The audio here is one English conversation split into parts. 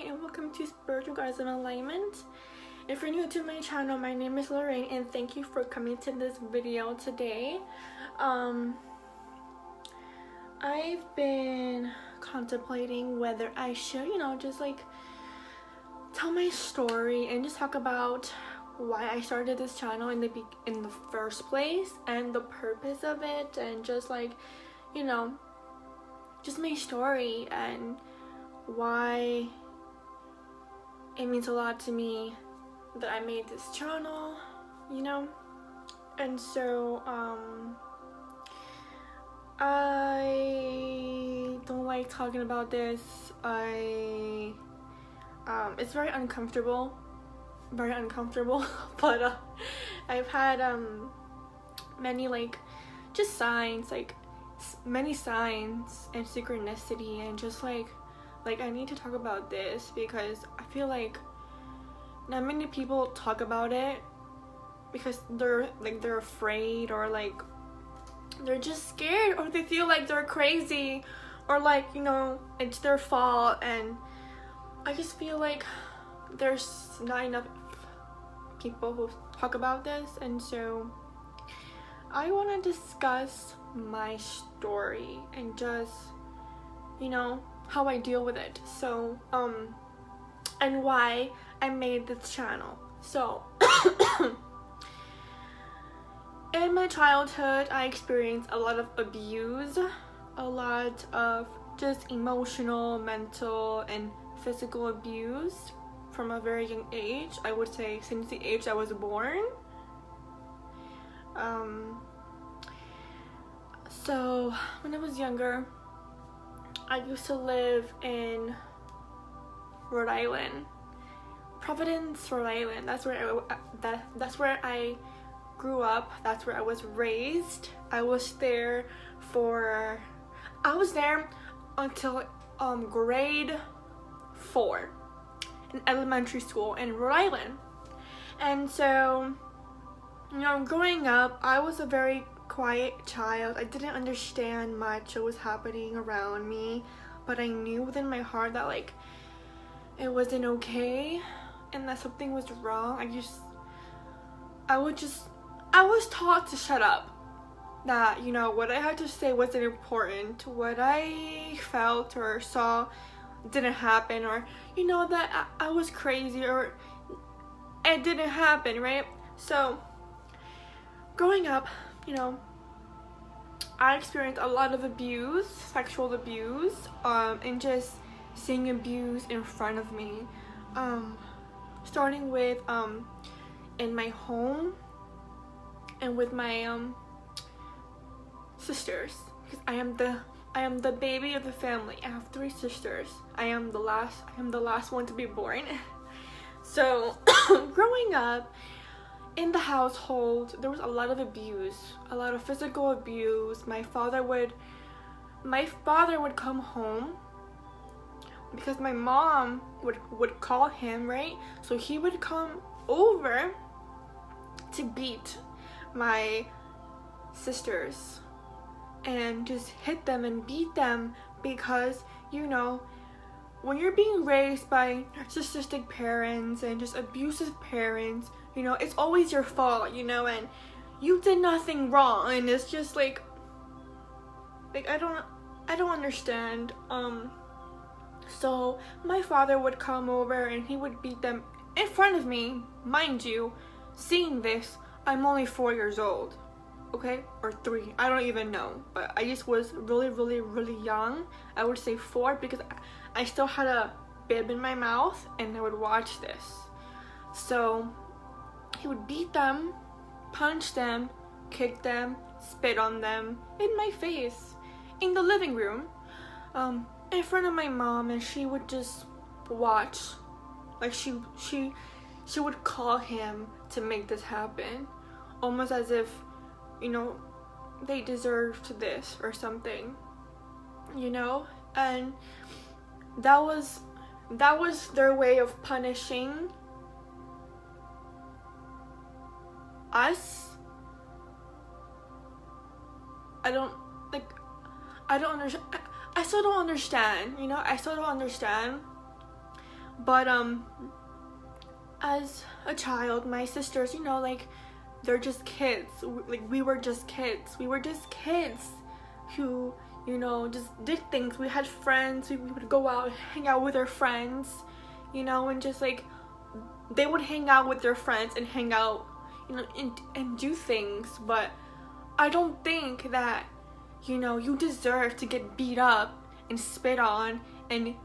and welcome to Spiritual Guides in Alignment. If you're new to my channel, my name is Lorraine and thank you for coming to this video today. I've been contemplating whether I should, just like tell my story and just talk about why I started this channel in the first place and the purpose of it, and just like, just my story and why it means a lot to me that I made this channel, and so I don't like talking about this. It's very uncomfortable, but I've had many many signs and synchronicity, and just like I need to talk about this because I feel like not many people talk about it because they're afraid, or they're just scared, or they feel like they're crazy, or it's their fault. And I just feel like there's not enough people who talk about this, and so I want to discuss my story and just how I deal with it, so and why I made this channel. So in my childhood, I experienced a lot of abuse, a lot of just emotional, mental, and physical abuse from a very young age. I would say since the age I was born. So when I was younger, I used to live in Rhode Island, Providence, Rhode Island. That's where I grew up. That's where I was raised. I was there until grade 4 in elementary school in Rhode Island. And so, growing up, I was a very quiet child. I didn't understand much what was happening around me, but I knew within my heart that it wasn't okay and that something was wrong. I was taught to shut up, that what I had to say wasn't important, what I felt or saw didn't happen, or that I was crazy, or it didn't happen, right? So growing up, I experienced a lot of abuse, sexual abuse, and just seeing abuse in front of me, starting with in my home and with my sisters, because I am the baby of the family. I have 3 sisters. I am the last one to be born. So growing up in the household, there was a lot of abuse, a lot of physical abuse. My father would come home because my mom would call him, right? So he would come over to beat my sisters and just hit them and beat them, because when you're being raised by narcissistic parents and just abusive parents, it's always your fault, and you did nothing wrong, and it's just like I don't understand. So my father would come over and he would beat them in front of me. Mind you, seeing this, I'm only 4 years old, okay, or 3, I don't even know, but I just was really, really, really young. I would say 4 because I still had a bib in my mouth and I would watch this. So he would beat them, punch them, kick them, spit on them in my face in the living room, in front of my mom, and she would just watch. She would call him to make this happen, almost as if they deserved this or something, and that was their way of punishing us. I still don't understand, I still don't understand But as a child, my sisters, you know, like, they're just kids. Like, we were just kids. We were just kids who, you know, just did things. We had friends. We would go out, hang out with our friends, you know, and just like, they would hang out with their friends and hang out, you know, and do things. But I don't think that, you know, you deserve to get beat up and spit on and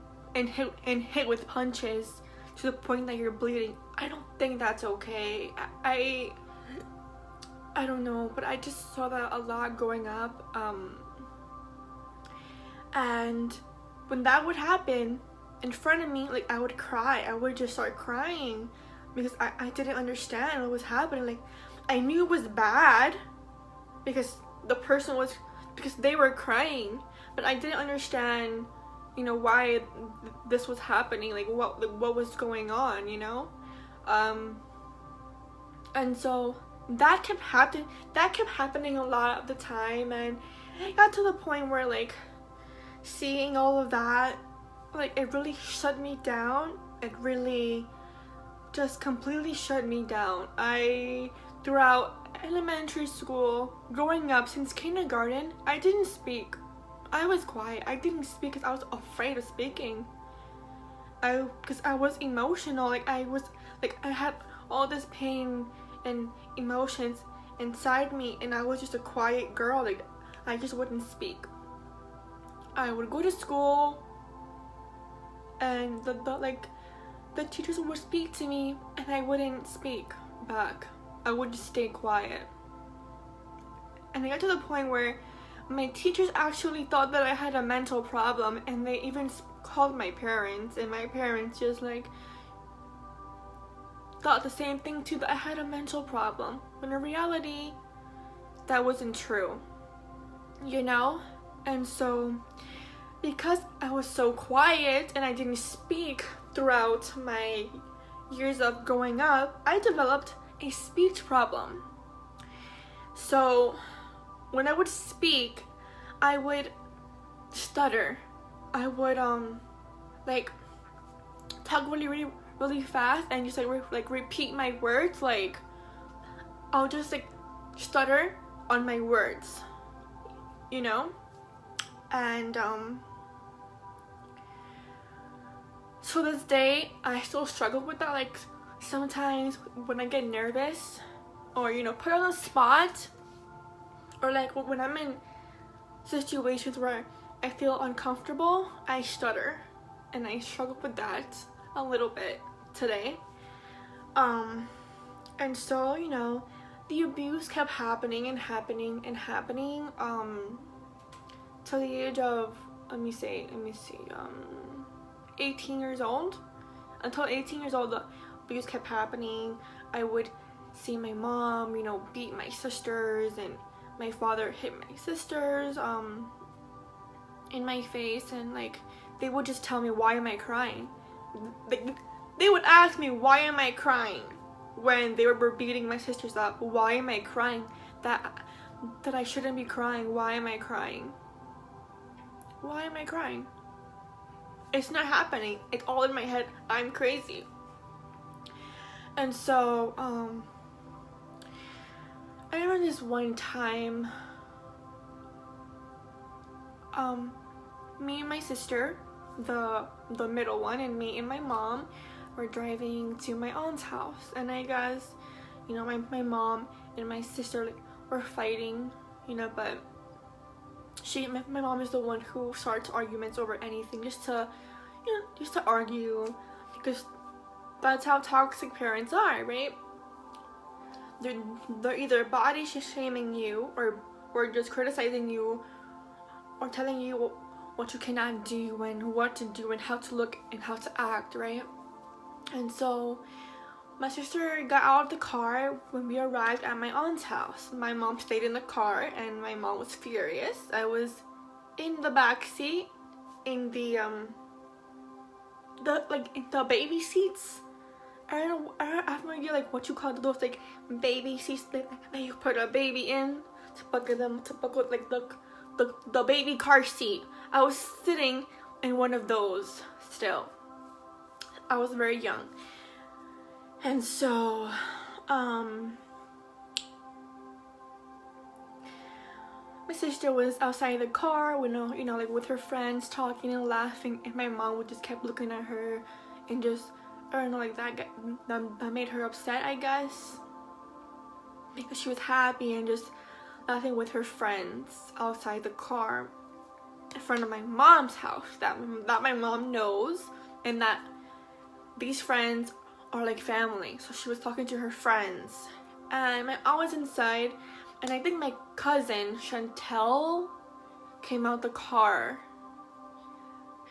hit with punches to the point that you're bleeding. I don't think that's okay. I don't know, but I just saw that a lot growing up. And when that would happen in front of me, like, I would cry. I would just start crying because I didn't understand what was happening. Like, I knew it was bad because because they were crying, but I didn't understand, you know, why this was happening, like what was going on, you know. And so that kept happening a lot of the time, and it got to the point where, like, seeing all of that, like, it really shut me down. It really just completely shut me down. Throughout elementary school, growing up, since kindergarten, I didn't speak. I was quiet. I didn't speak because I was afraid of speaking. Because I was emotional. Like, I had all this pain and emotions inside me, and I was just a quiet girl. Like, I just wouldn't speak. I would go to school, and the teachers would speak to me, and I wouldn't speak back. I would just stay quiet. And I got to the point where my teachers actually thought that I had a mental problem, and they even called my parents, and my parents just, like, thought the same thing too, that I had a mental problem, when in reality that wasn't true, you know. And so, because I was so quiet and I didn't speak throughout my years of growing up, I developed a speech problem. So when I would speak, I would stutter. I would like, talk really fast and just like repeat my words. Like, I'll just like stutter on my words, you know. And to this day, I still struggle with that. Like, sometimes when I get nervous, or, you know, put on the spot, or like when I'm in situations where I feel uncomfortable, I stutter, and I struggle with that a little bit today. And so, you know, the abuse kept happening and happening and happening, till the age of, let me see, 18 years old. Until 18 years old, the abuse kept happening. I would see my mom, you know, beat my sisters, and my father hit my sisters in my face, and like, they would just tell me, why am I crying? They would ask me, why am I crying? When they were beating my sisters up, why am I crying? That I shouldn't be crying. Why am I crying? Why am I crying? It's not happening. It's all in my head. I'm crazy. And so, I remember this one time, me and my sister, the middle one, and me and my mom were driving to my aunt's house, and I guess, you know, my mom and my sister, like, were fighting, you know, but my mom is the one who starts arguments over anything, just to argue, because that's how toxic parents are, right? They're either body shaming you, or just criticizing you, or telling you what you cannot do, and what to do, and how to look, and how to act, right? And so my sister got out of the car when we arrived at my aunt's house. My mom stayed in the car, and my mom was furious. I was in the back seat, in the baby seats. I have no idea, like, what you call those, like, baby seats that you put a baby in to buckle like the baby car seat. I was sitting in one of those still. I was very young. And so, my sister was outside the car, like with her friends, talking and laughing, and my mom would just kept looking at her, and just, I don't know, like that made her upset, I guess, because she was happy and just laughing with her friends outside the car in front of my mom's house that my mom knows, and that these friends are like family. So she was talking to her friends, and my aunt was inside, and I think my cousin Chantel came out the car,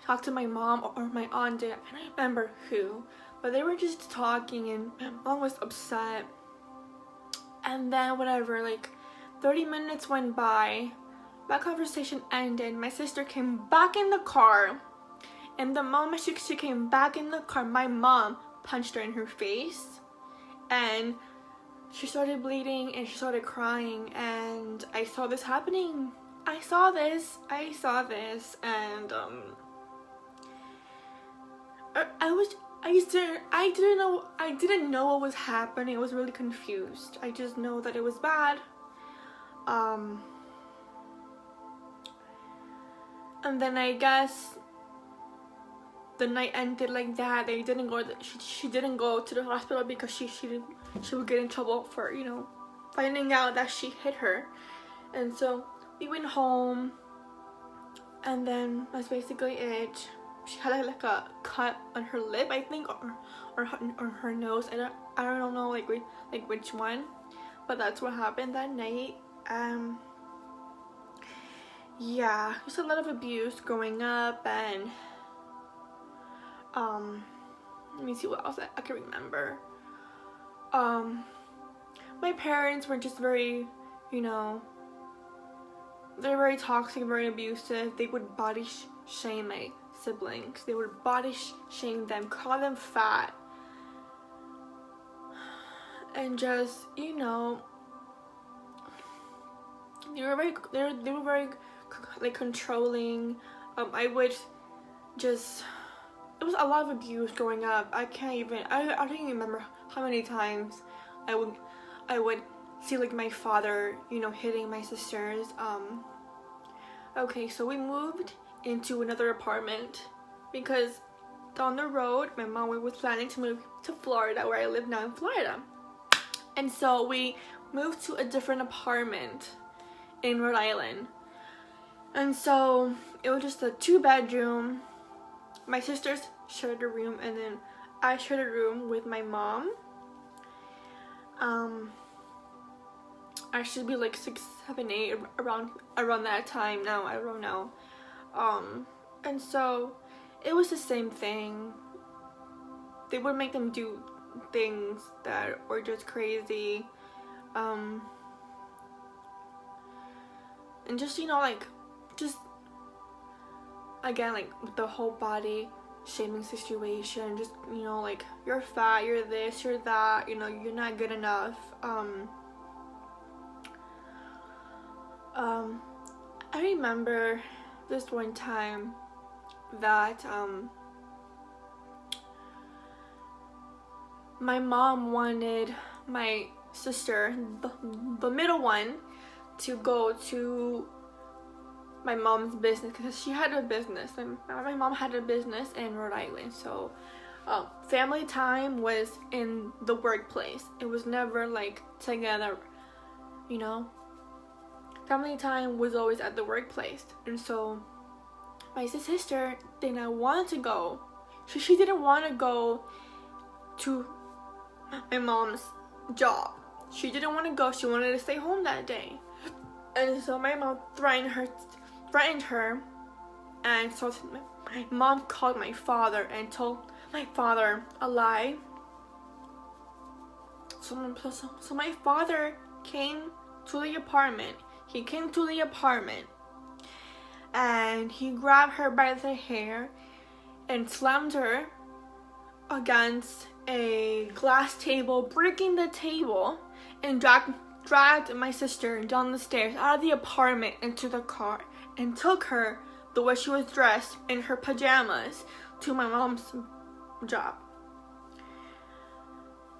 talked to my mom, or my aunt did, I don't remember who, but they were just talking, and my mom was upset. And then whatever, like 30 minutes went by, that conversation ended, my sister came back in the car, and the moment she came back in the car, my mom punched her in her face, and she started bleeding, and she started crying, and I saw this happening. I saw this, and I didn't know what was happening. I was really confused. I just know that it was bad. And then I guess the night ended like that. They didn't go. She didn't go to the hospital because she would get in trouble for, you know, finding out that she hit her. And so we went home, and then that's basically it. She had like a cut on her lip, I think, or her nose. I don't know like which one, but that's what happened that night. Yeah, there's a lot of abuse growing up, and let me see what else I can remember. My parents were just very, you know, they're very toxic, very abusive. They would body shame my siblings. They would body shame them, call them fat, and just, you know, they were very like controlling. I would just, it was a lot of abuse growing up. I don't even remember how many times I would see like my father, you know, hitting my sisters. Okay, so we moved into another apartment because down the road my mom was planning to move to Florida, where I live now in Florida. And so we moved to a different apartment in Rhode Island. And so it was just a 2-bedroom. My sisters shared a room, and then I shared a room with my mom. I should be like 6, 7, 8 around that time now. I don't know. And so it was the same thing. They would make them do things that were just crazy. And just, you know, like, just again, like with the whole body shaming situation, just, you know, like, you're fat, you're this, you're that, you know, you're not good enough. I remember this one time that my mom wanted my sister, the middle one, to go to my mom's business, because she had a business. My mom had a business in Rhode Island, so family time was in the workplace. It was never like together, you know. Family time was always at the workplace. And so my sister did not want to go. She didn't want to go to my mom's job. She didn't want to go. She wanted to stay home that day. And so my mom threatened her, and so my mom called my father and told my father a lie. So my father came to the apartment. He came to the apartment, and he grabbed her by the hair and slammed her against a glass table, breaking the table, and dragged my sister down the stairs out of the apartment into the car, and took her, the way she was dressed in her pajamas, to my mom's job.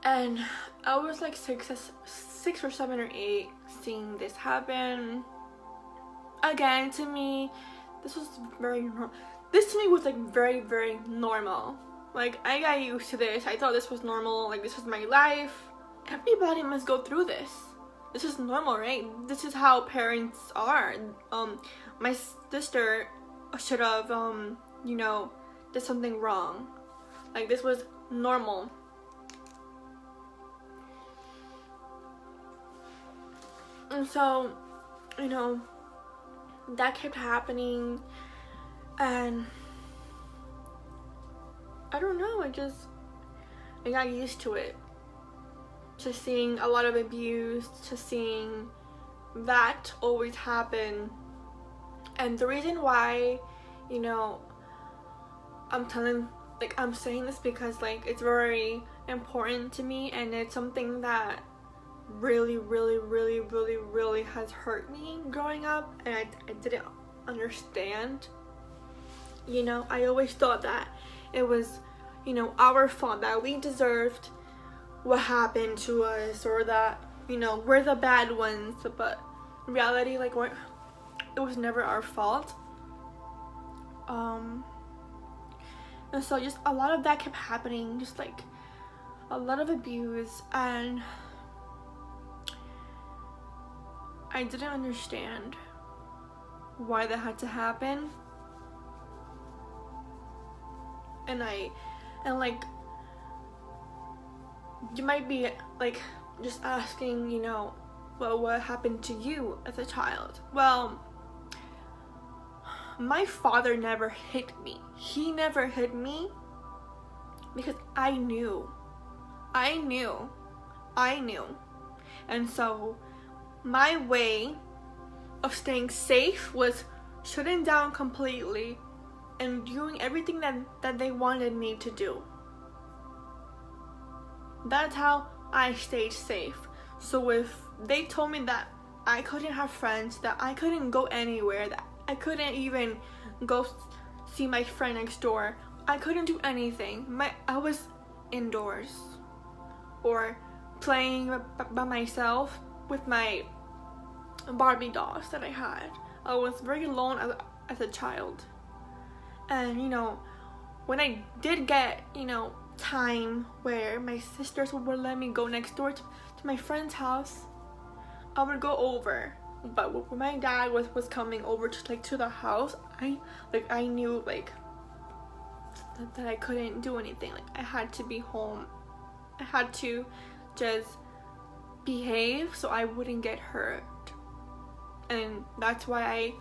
And I was like 6 or 7 or 8 seeing this happen. Again, to me, this was this to me was like very, very normal. Like, I got used to this. I thought this was normal. Like, this was my life. Everybody must go through this. This is normal, right? This is how parents are. My sister should have, you know, did something wrong. Like, this was normal. And so, you know, that kept happening, and I don't know, I got used to it. To seeing a lot of abuse, to seeing that always happen. And the reason why, you know, I'm saying this because, like, it's very important to me, and it's something that really, really, really, really, really has hurt me growing up, and I didn't understand. You know, I always thought that it was, you know, our fault, that we deserved what happened to us, or that, you know, we're the bad ones. But in reality, like, it was never our fault. And so just a lot of that kept happening, just like a lot of abuse, and I didn't understand why that had to happen. And like, you might be like just asking, you know, well, what happened to you as a child? Well, my father never hit me. He never hit me because I knew. And so my way of staying safe was shutting down completely and doing everything that they wanted me to do. That's how I stayed safe. So if they told me that I couldn't have friends, that I couldn't go anywhere, that I couldn't even go see my friend next door, I couldn't do anything. I was indoors or playing by myself with my Barbie dolls that I had. I was very alone as a child. And, you know, when I did get, you know, time where my sisters would let me go next door to my friend's house, I would go over. But when my dad was coming over to the house, I knew like that I couldn't do anything. Like, I had to be home. I had to just behave so I wouldn't get hurt. And that's why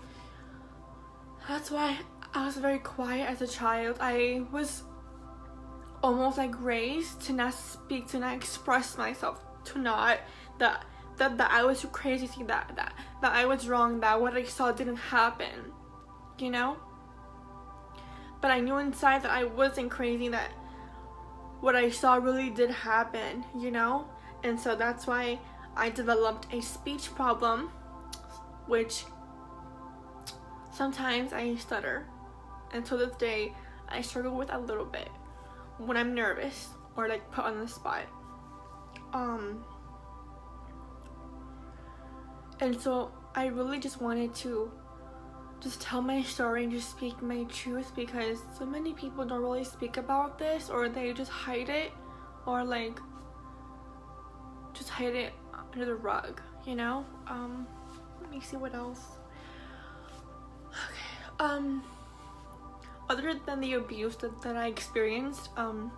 I was very quiet as a child. I was almost like raised to not speak, to not express myself, to not that I was too crazy, that I was wrong, that what I saw didn't happen, you know? But I knew inside that I wasn't crazy, that what I saw really did happen, you know? And so that's why I developed a speech problem, which sometimes I stutter. And to this day, I struggle with a little bit when I'm nervous or like put on the spot. And so I really just wanted to just tell my story and just speak my truth, because so many people don't really speak about this, or they just hide it, or like just hide it under the rug, you know? Let me see what else. Okay. Other than the abuse that I experienced, from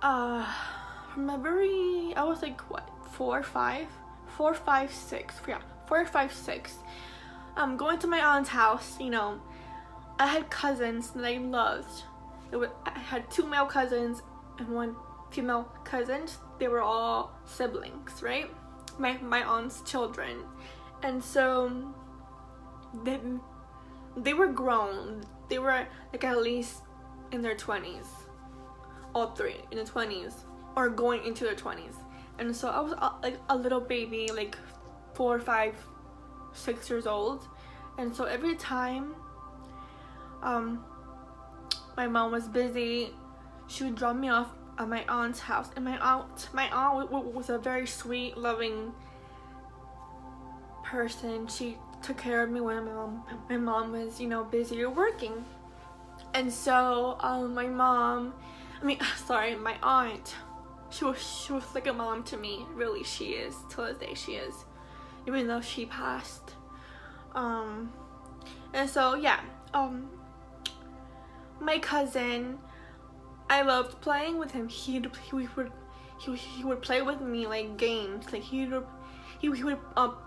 I was like, what, 4 or 5, 6, yeah, 4 or 5, 6, going to my aunt's house. You know, I had cousins that I loved. I had 2 male cousins and 1 female cousin. They were all siblings, right? My aunt's children. And so they were grown. They were like at least in their 20s. All 3 in the 20s or going into their 20s. And so I was like a little baby, like 4, 5, 6 years old. And so every time my mom was busy, she would drop me off at my aunt's house. And my aunt was a very sweet, loving person. She took care of me when my mom was, you know, busy or working. And so my aunt, she was like a mom to me. Really, she is. Till this day, she is, even though she passed. And so yeah, my cousin, I loved playing with him. He would play with me like games. Like he would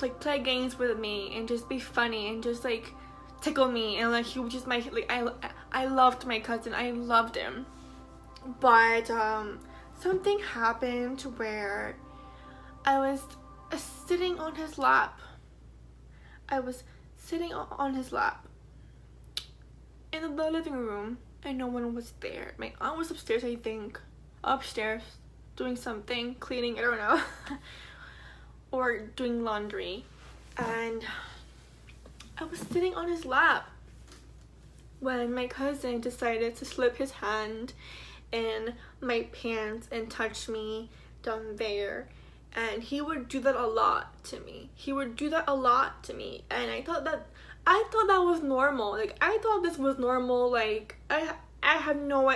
like play games with me and just be funny and just like tickle me, and like he would just I loved my cousin. I loved him. But something happened where I was sitting on his lap. I was sitting on his lap in the living room, and no one was there. My aunt was upstairs, I think. Upstairs, doing something, cleaning, I don't know. Or doing laundry. And I was sitting on his lap when my cousin decided to slip his hand in my pants and touch me down there. And he would do that a lot to me. And I thought that was normal. Like, I thought this was normal. Like, I had no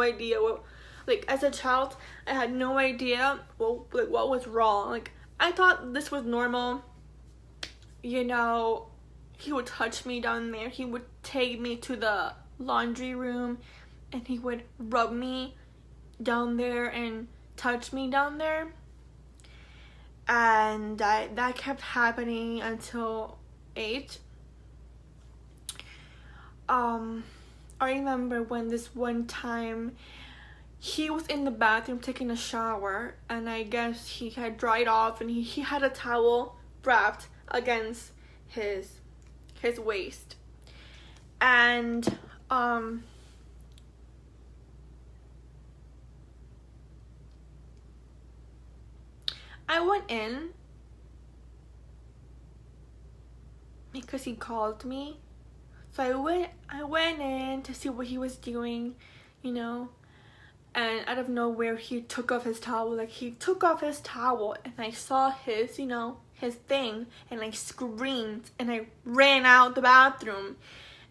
idea what, like, as a child, I had no idea what was wrong. Like, I thought this was normal. You know, he would touch me down there. He would take me to the laundry room and he would rub me down there and touch me down there. And that kept happening until 8. I remember when this one time he was in the bathroom taking a shower, and I guess he had dried off, and he had a towel wrapped against his waist. And I went in because he called me. So I went in to see what he was doing, you know. And out of nowhere, he took off his towel. Like, he took off his towel, and I saw his, you know, his thing, and I screamed, and I ran out the bathroom.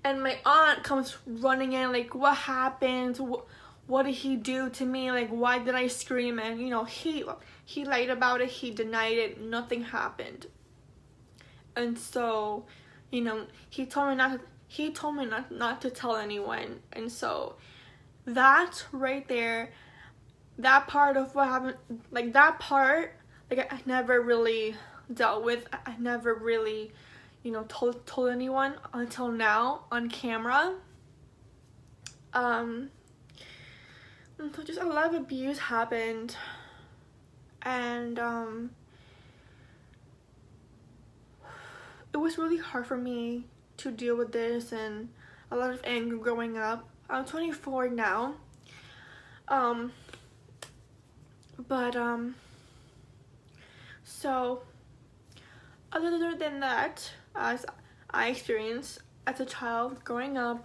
And my aunt comes running in, like, what happened? What did he do to me? Like, why did I scream? And, you know, he lied about it. He denied it. Nothing happened. And so, you know, he told me not to tell anyone. And so that right there, that part of what happened, like that part, like I never really dealt with. I never really, you know, told anyone until now on camera. And so just a lot of abuse happened, and it was really hard for me to deal with this, and a lot of anger growing up. I'm 24 now, so other than that, as I experienced as a child growing up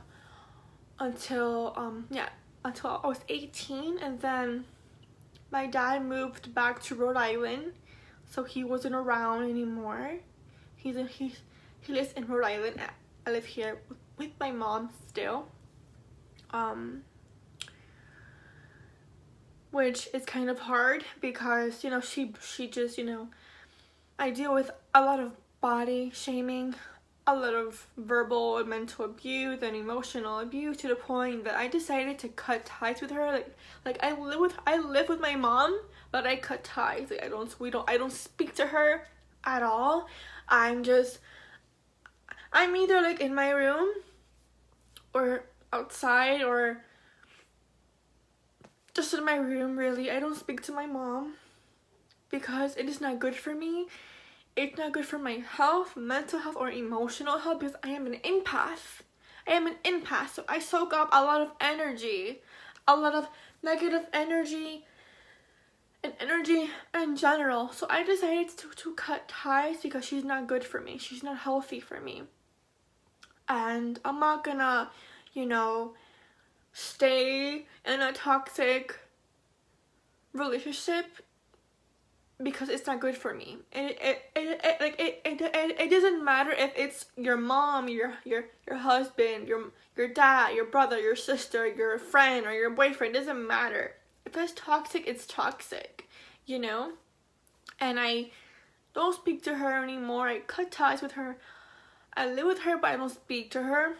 until until I was 18, and then my dad moved back to Rhode Island, so he wasn't around anymore. He lives in Rhode Island. I live here with my mom still, which is kind of hard because, you know, she just, you know, I deal with a lot of body shaming, a lot of verbal and mental abuse and emotional abuse, to the point that I decided to cut ties with her. Like I live with my mom, but I cut ties. Like, I don't speak to her at all. I'm either like in my room or outside or just in my room. Really, I don't speak to my mom because it is not good for me. It's not good for my health, mental health, or emotional health, because I am an empath. So I soak up a lot of energy, a lot of negative energy, and energy in general. So I decided to cut ties because she's not good for me. She's not healthy for me. And I'm not gonna, you know, stay in a toxic relationship because it's not good for me. It doesn't matter if it's your mom, your husband, your dad, your brother, your sister, your friend, or your boyfriend. It doesn't matter. If it's toxic, it's toxic, you know? And I don't speak to her anymore. I cut ties with her. I live with her, but I don't speak to her.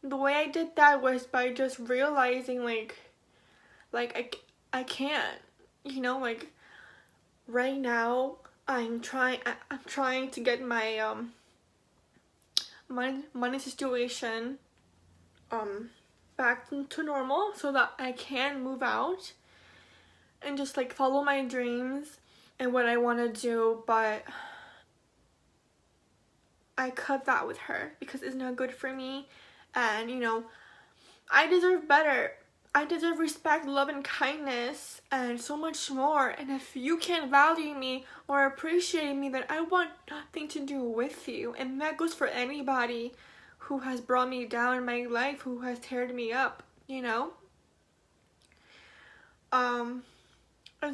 The way I did that was by just realizing, I can't, you know, like, right now, I'm trying to get my, money situation, back to normal so that I can move out and just, like, follow my dreams and what I want to do, but I cut that with her because it's not good for me. And, you know, I deserve better. I deserve respect, love, and kindness, and so much more. And if you can't value me or appreciate me, then I want nothing to do with you. And that goes for anybody who has brought me down in my life, who has teared me up, you know? And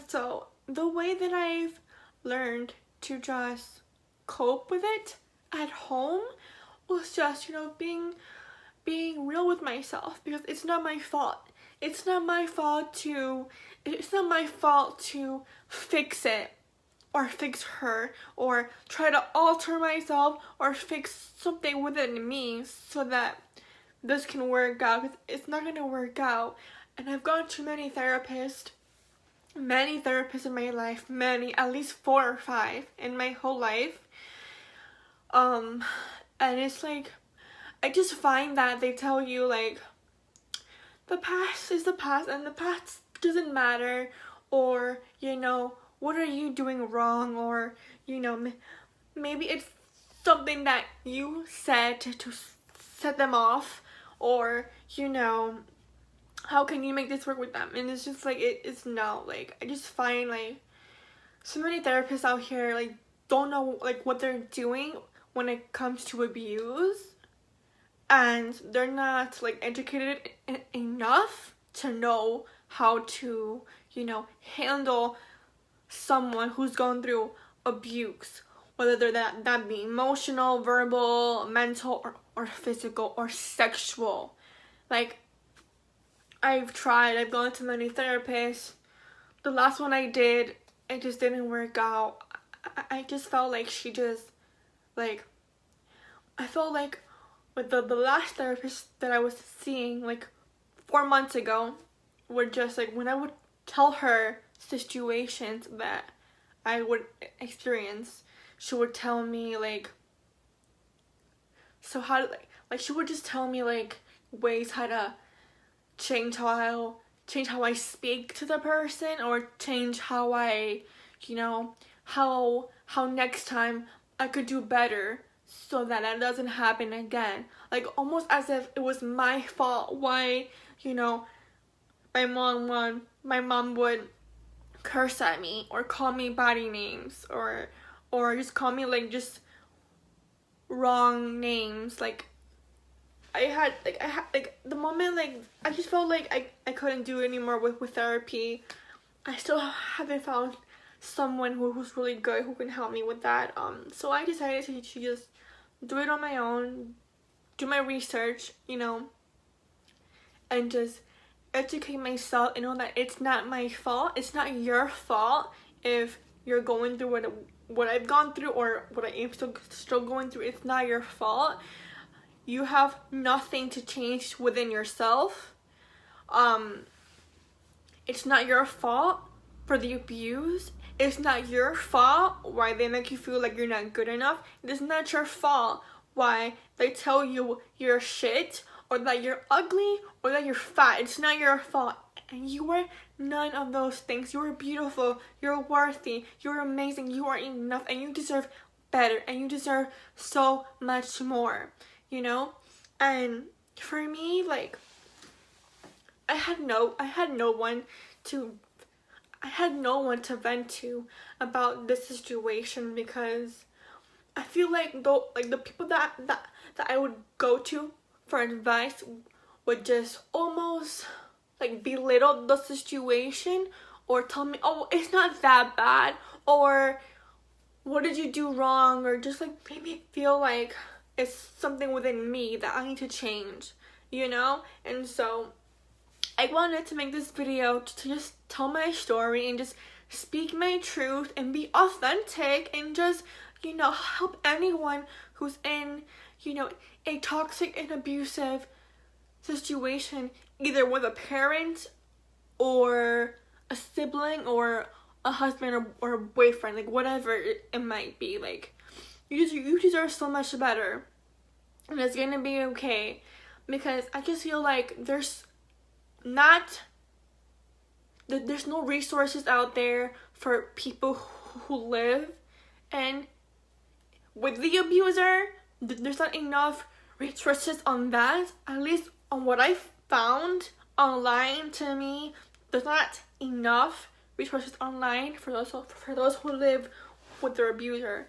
so, the way that I've learned to just cope with it at home was just, you know, being real with myself, because it's not my fault. It's not my fault to fix it or fix her or try to alter myself or fix something within me so that this can work out, because it's not gonna work out. And I've gone to many therapists in my life, at least 4 or 5 in my whole life. And it's like, I just find that they tell you, like, the past is the past and the past doesn't matter, or, you know, what are you doing wrong, or, you know, maybe it's something that you said to set them off, or, you know, how can you make this work with them? And it's just like, it's no, like, I just find, like, so many therapists out here, like, don't know, like, what they're doing when it comes to abuse. And they're not, like, educated enough to know how to, you know, handle someone who's gone through abuse. Whether that be emotional, verbal, mental, or physical, or sexual. Like, I've gone to many therapists. The last one I did, it just didn't work out. I just felt like I felt like with the last therapist that I was seeing, like, 4 months ago, were just, like, when I would tell her situations that I would experience, she would tell me, like, so how to, like, she would just tell me, like, ways how to change how I speak to the person, or change how I, you know, how next time I could do better, so that doesn't happen again. Like, almost as if it was my fault why, you know, my mom would curse at me or call me body names, or just call me, like, just wrong names. Like, I had the moment, like, I just felt like I couldn't do it anymore with therapy. I still haven't found someone who's really good who can help me with that. So I decided to just do it on my own, do my research, you know, and just educate myself and know that it's not my fault. It's not your fault if you're going through what I've gone through, or what I am still going through. It's not your fault. You have nothing to change within yourself. It's not your fault for the abuse. It's not your fault why they make you feel like you're not good enough. It is not your fault why they tell you you're shit, or that you're ugly, or that you're fat. It's not your fault. And you are none of those things. You are beautiful. You're worthy. You're amazing. You are enough. And you deserve better. And you deserve so much more. You know? And for me, like, I had no one to vent to about this situation, because I feel like the people that I would go to for advice would just almost like belittle the situation, or tell me, oh, it's not that bad, or what did you do wrong, or just like make me feel like it's something within me that I need to change, you know? And so I wanted to make this video to just tell my story and just speak my truth and be authentic and just, you know, help anyone who's in, you know, a toxic and abusive situation, either with a parent or a sibling or a husband or a boyfriend, like whatever it might be. Like, you deserve so much better, and it's gonna be okay, because I just feel like there's no resources out there for people who live and with the abuser. There's not enough resources on that, at least on what I found online. To me, there's not enough resources online for those who live with their abuser.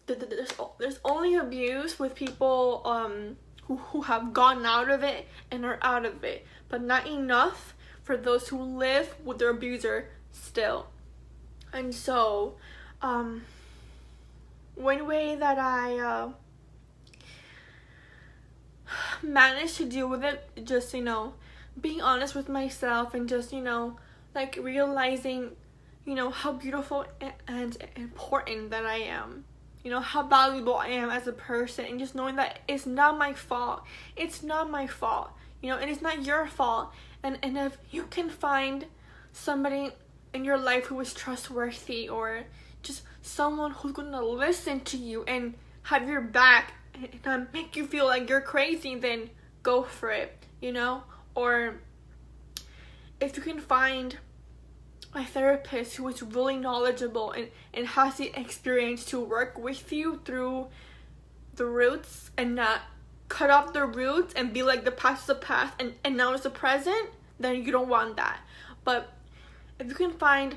There's only abuse with people who have gotten out of it and are out of it, but not enough for those who live with their abuser still. And so one way that I managed to deal with it, just, you know, being honest with myself and just, you know, like realizing, you know, how beautiful and important that I am, you know, how valuable I am as a person, and just knowing that it's not my fault. It's not my fault, you know, and it's not your fault. And if you can find somebody in your life who is trustworthy, or just someone who's gonna listen to you and have your back and make you feel like you're crazy, then go for it, you know? Or if you can find a therapist who is really knowledgeable and has the experience to work with you through the roots, and not cut off the roots and be like the past is the past and now it's the present, then you don't want that. But if you can find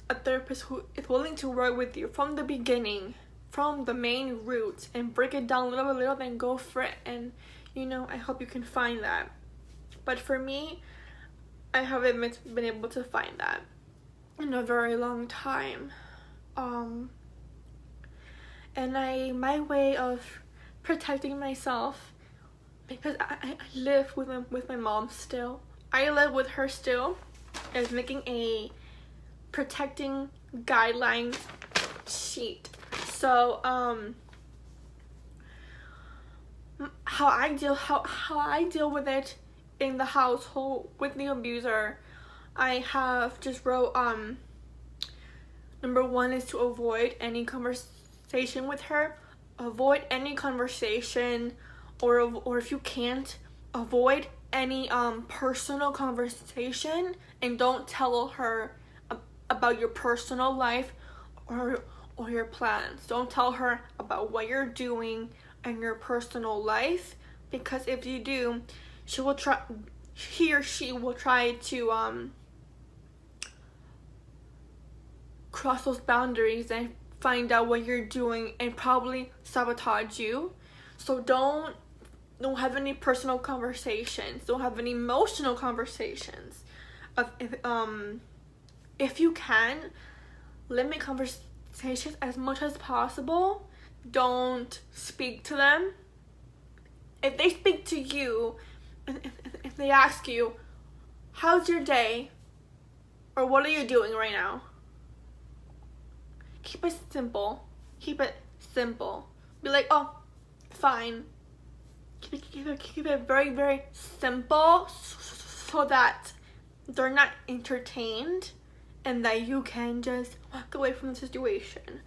a therapist who is willing to work with you from the beginning, from the main roots, and break it down little by little, then go for it. And, you know, I hope you can find that. But for me, I haven't been able to find that in a very long time. And my way of protecting myself, because I live with my mom still, I live with her still, is making a protecting guidelines sheet. So how I deal with it in the household with the abuser, I have just wrote number 1 is to avoid any conversation with her. Avoid any conversation, or if you can't, avoid any personal conversation, and don't tell her about your personal life or your plans. Don't tell her about what you're doing in your personal life, because if you do, he or she will try to cross those boundaries and find out what you're doing and probably sabotage you. So don't have any personal conversations. Don't have any emotional conversations. If you can, limit conversations as much as possible. Don't speak to them. If they speak to you and if they ask you, how's your day, or what are you doing right now, keep it simple. Keep it simple. Be like, oh, fine. Keep it very, very simple, so that they're not entertained and that you can just walk away from the situation.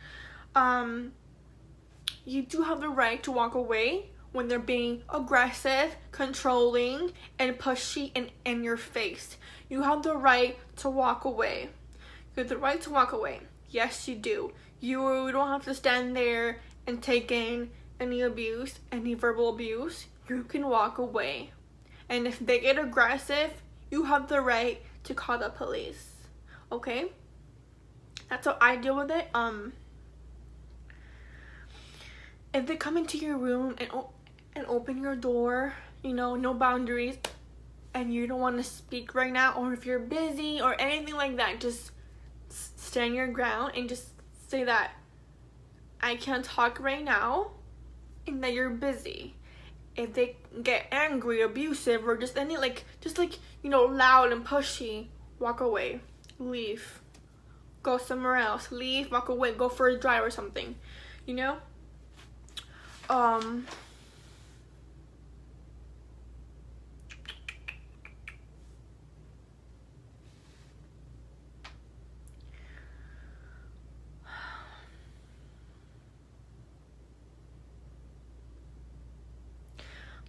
You do have the right to walk away when they're being aggressive, controlling, and pushy in your face. You have the right to walk away. You have the right to walk away. Yes, you do. You don't have to stand there and take in any abuse, any verbal abuse. You can walk away. And if they get aggressive, you have the right to call the police. Okay? That's how I deal with it. If they come into your room and open your door, you know, no boundaries, and you don't want to speak right now, or if you're busy or anything like that, just stand your ground and just say that I can't talk right now and that you're busy. If they get angry, abusive, or just any loud and pushy, walk away, leave, go somewhere else, leave, walk away, go for a drive or something, you know.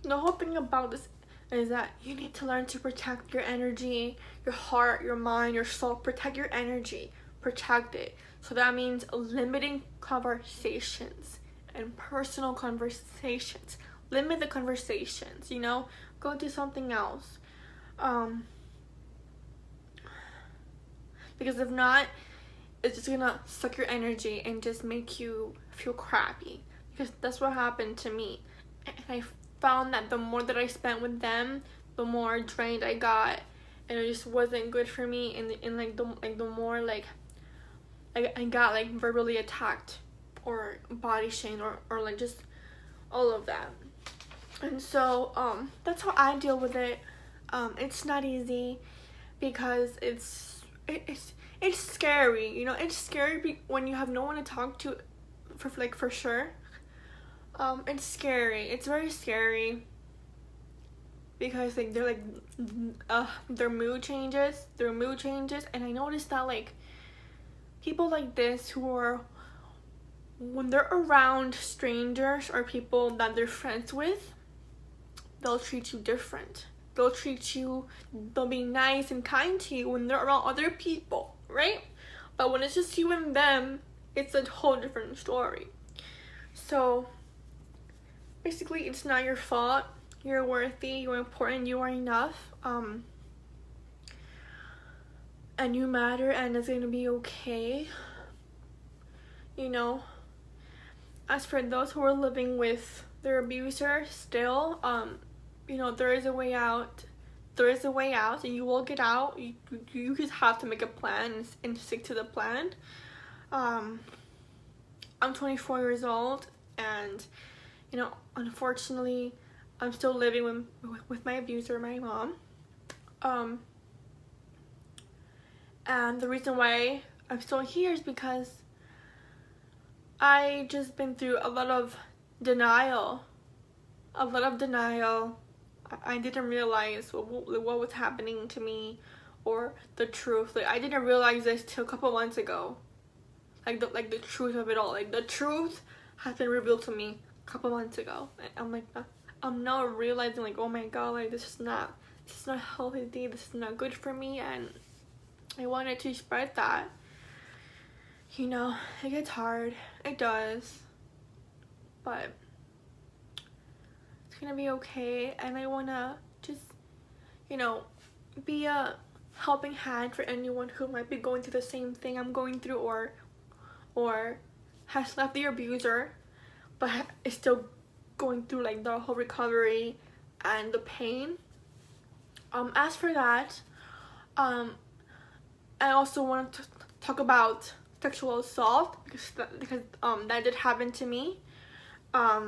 The whole thing about this is that you need to learn to protect your energy, your heart, your mind, your soul. Protect your energy. Protect it. So that means limiting conversations and personal conversations. Limit the conversations, you know? Go do something else. Because if not, it's just gonna suck your energy and just make you feel crappy. Because that's what happened to me. And I found that the more that I spent with them, the more drained I got, and it just wasn't good for me. And the more like I got like verbally attacked or body shamed or like just all of that. And so that's how I deal with it. It's not easy because it's scary, you know. It's scary when you have no one to talk to for sure. It's scary. It's very scary because like they're like their mood changes, and I noticed that like people like this who are, when they're around strangers or people that they're friends with, they'll treat you different. They'll be nice and kind to you when they're around other people, right? But when it's just you and them, it's a whole different story. So basically, it's not your fault. You're worthy, you're important, you are enough. And you matter, and it's gonna be okay. You know, as for those who are living with their abuser still, you know, there is a way out. And you will get out. You just have to make a plan and stick to the plan. I'm 24 years old, and you know, unfortunately, I'm still living with my abuser, my mom. And the reason why I'm still here is because I just been through a lot of denial. I didn't realize what was happening to me, or the truth. Like, I didn't realize this till a couple months ago. Like the truth of it all. Like, the truth has been revealed to me a couple months ago. And I'm now realizing, like, oh my god, like, this is not healthy. This is not good for me, and I wanted to spread that. You know, it gets hard. It does. But it's gonna be okay, and I wanna just, you know, be a helping hand for anyone who might be going through the same thing I'm going through, or has left their abuser but is still going through like the whole recovery and the pain. As for that, I also wanted to talk about sexual assault because that did happen to me. I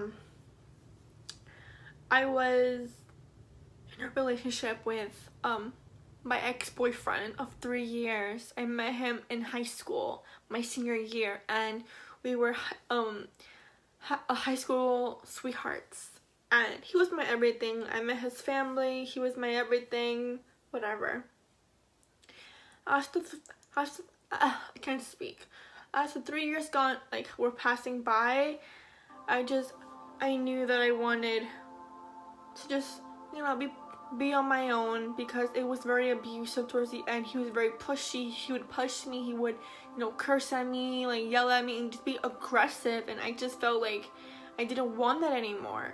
was in a relationship with my ex-boyfriend of 3 years. I met him in high school, my senior year, and we were high school sweethearts. And he was my everything. I met his family. He was my everything. Whatever. I can't speak. As the 3 years were passing by, I knew that I wanted to just, you know, be on my own, because it was very abusive towards the end. He was very pushy. He would push me. He would, you know, curse at me, like yell at me, and just be aggressive. And I just felt like I didn't want that anymore,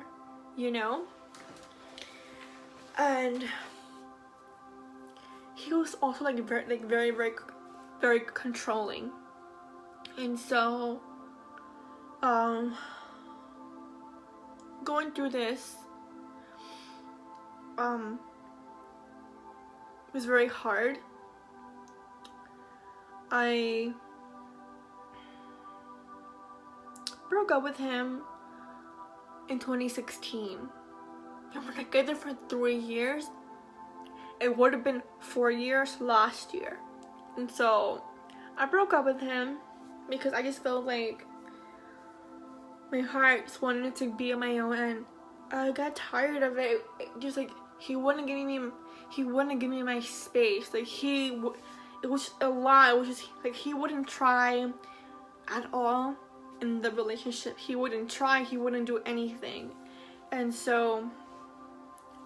you know. And he was also very controlling. And so going through this, was very hard. I broke up with him in 2016. And we're together for 3 years. It would have been 4 years last year. And so I broke up with him because I just felt like my heart just wanted to be on my own, and I got tired of it. Just like he wouldn't give me my space. Like it was a lot. It was just like he wouldn't try at all in the relationship. He wouldn't try. He wouldn't do anything. And so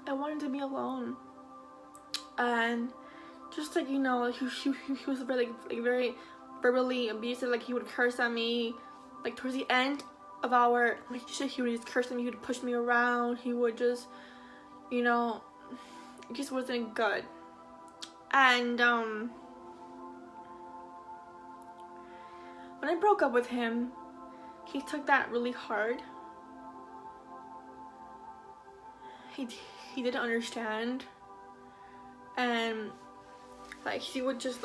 I wanted to be alone. And just like, you know, like he was very very verbally abusive. Like he would curse at me. Like towards the end of our relationship, he would just curse at me. He would push me around. He would just, you know, it just wasn't good. And when I broke up with him, he took that really hard. He didn't understand, and like he would just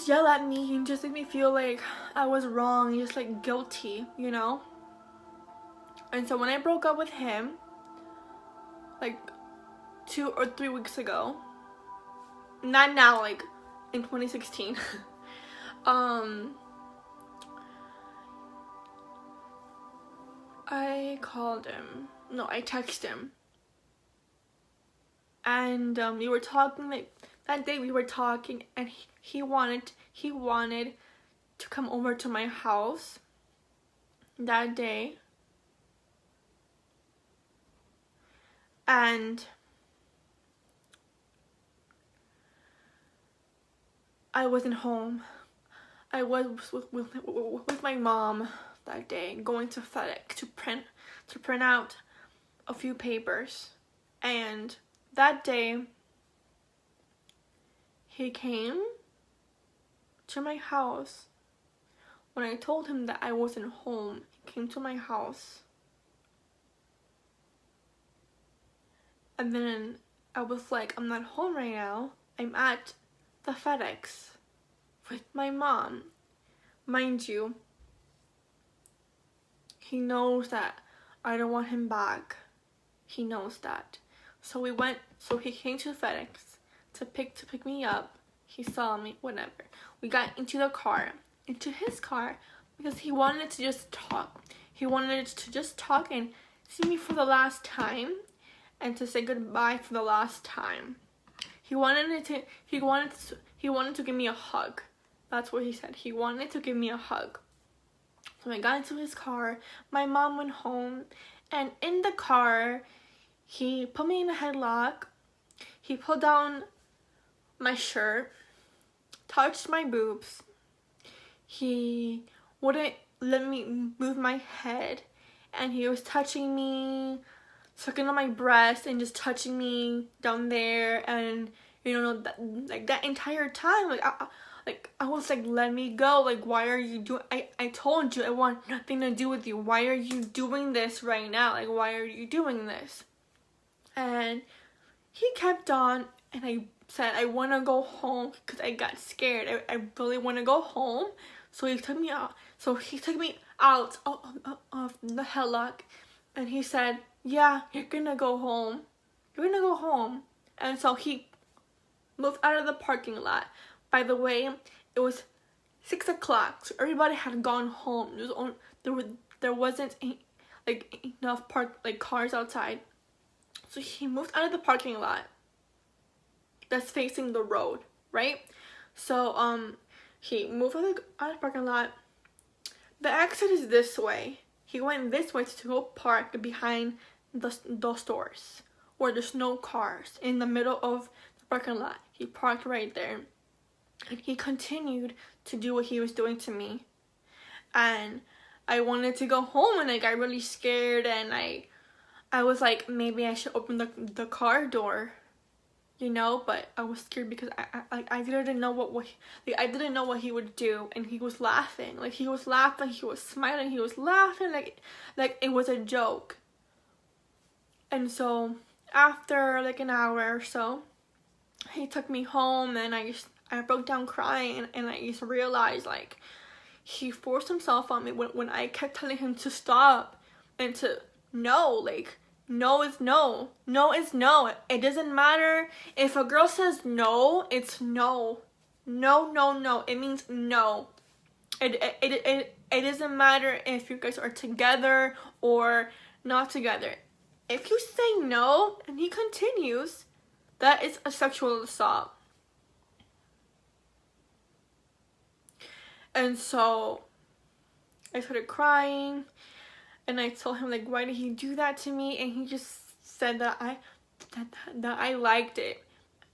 yell at me and just make me feel like I was wrong, just like guilty, you know. And so when I broke up with him, like 2 or 3 weeks ago, not now, like in 2016, I called him. No, I texted him. And we were talking, like that day we were talking, and he wanted to come over to my house that day. And I wasn't home. I was with my mom that day, going to FedEx to print out a few papers. And that day he came to my house. When I told him that I wasn't home, he came to my house. And then I was like, I'm not home right now. I'm at the FedEx with my mom. Mind you, he knows that I don't want him back. He knows that. So he came to FedEx to pick me up. He saw me, whatever. We got into his car, because he wanted to just talk. He wanted to just talk and see me for the last time, and to say goodbye for the last time. He wanted to give me a hug. That's what he said. He wanted to give me a hug. So I got into his car. My mom went home, and in the car, he put me in a headlock. He pulled down my shirt, touched my boobs. He wouldn't let me move my head, and he was touching me, sucking on my breast, and just touching me down there. And you know, that entire time, I was like, let me go. Like, why are you doing? I told you I want nothing to do with you. Why are you doing this right now? Like, why are you doing this? And he kept on, and I said I want to go home because I got scared. I really want to go home. So he took me out. Of the headlock, and he said, yeah, you're gonna go home. You're gonna go home. And so he moved out of the parking lot. By the way, it was 6 o'clock, so everybody had gone home. There wasn't enough cars outside. So he moved out of the parking lot that's facing the road, right? So he moved out of the parking lot. The exit is this way. He went this way to go park behind the stores where there's no cars, in the middle of the parking lot. He parked right there. And he continued to do what he was doing to me. And I wanted to go home, and I got really scared, and I was like, maybe I should open the car door, you know, but I was scared because I didn't know I didn't know what he would do. And he was laughing. Like, he was laughing, he was smiling, he was laughing like it was a joke. And so after like an hour or so, he took me home, and I broke down crying, and I just realized like he forced himself on me when I kept telling him to stop and to no, like no is no, no is no. It doesn't matter if a girl says no, it's no, no, no, no. It means no. It doesn't matter if you guys are together or not together. If you say no and he continues, that is a sexual assault. And so I started crying, and I told him like, why did he do that to me? And he just said that I liked it,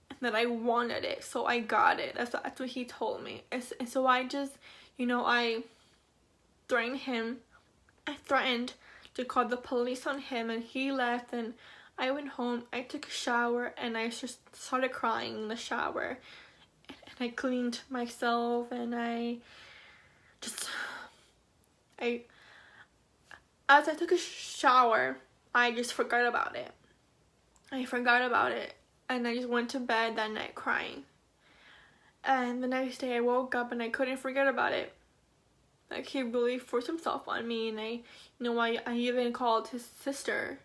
and that I wanted it, so I got it. That's what he told me. And so I just, I threatened him. I threatened to call the police on him, and he left, and I went home. I took a shower, and I just started crying in the shower, and I cleaned myself, and as I took a shower, I just forgot about it. And I just went to bed that night crying. And the next day I woke up and I couldn't forget about it. Like, he really forced himself on me, and I even called his sister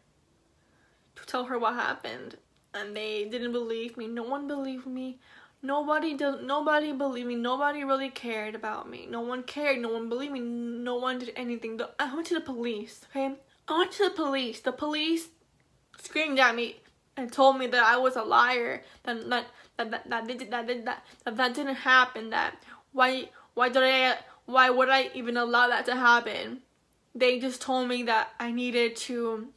to tell her what happened, and they didn't believe me. No one believed me. Nobody believed me. Nobody really cared about me. No one cared. No one believed me. No one did anything. I went to the police, okay? I went to the police. The police screamed at me and told me that I was a liar. That didn't happen. That why would I even allow that to happen? They just told me that I needed to,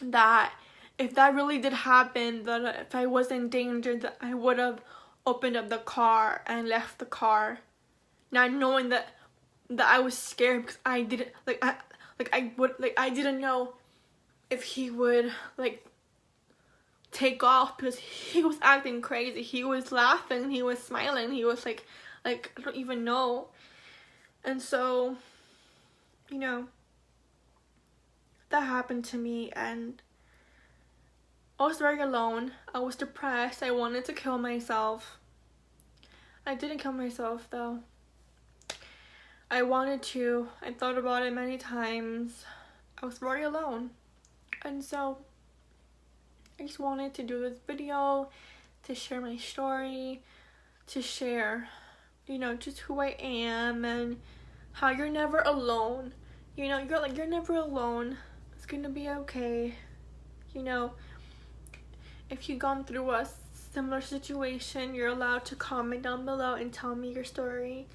that if that really did happen, that if I was in danger, that I would have opened up the car and left the car, not knowing that I was scared, because I didn't I didn't know if he would like take off, because he was acting crazy. He was laughing, he was smiling, he was like I don't even know. And so, that happened to me, and I was very alone. I was depressed. I wanted to kill myself. I didn't kill myself though. I wanted to. I thought about it many times. I was very alone. And so I just wanted to do this video to share my story, to share, just who I am, and how you're never alone. You're never alone. It's gonna be okay. If you've gone through a similar situation, you're allowed to comment down below and tell me your story.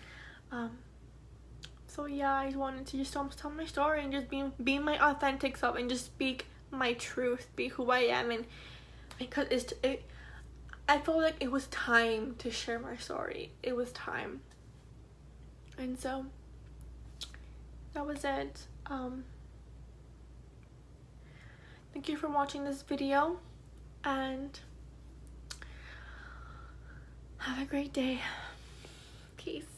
So yeah, I just wanted to just tell my story and just be my authentic self and just speak my truth, be who I am, and because I felt like it was time to share my story. It was time. And so that was it. Thank you for watching this video, and have a great day. Peace.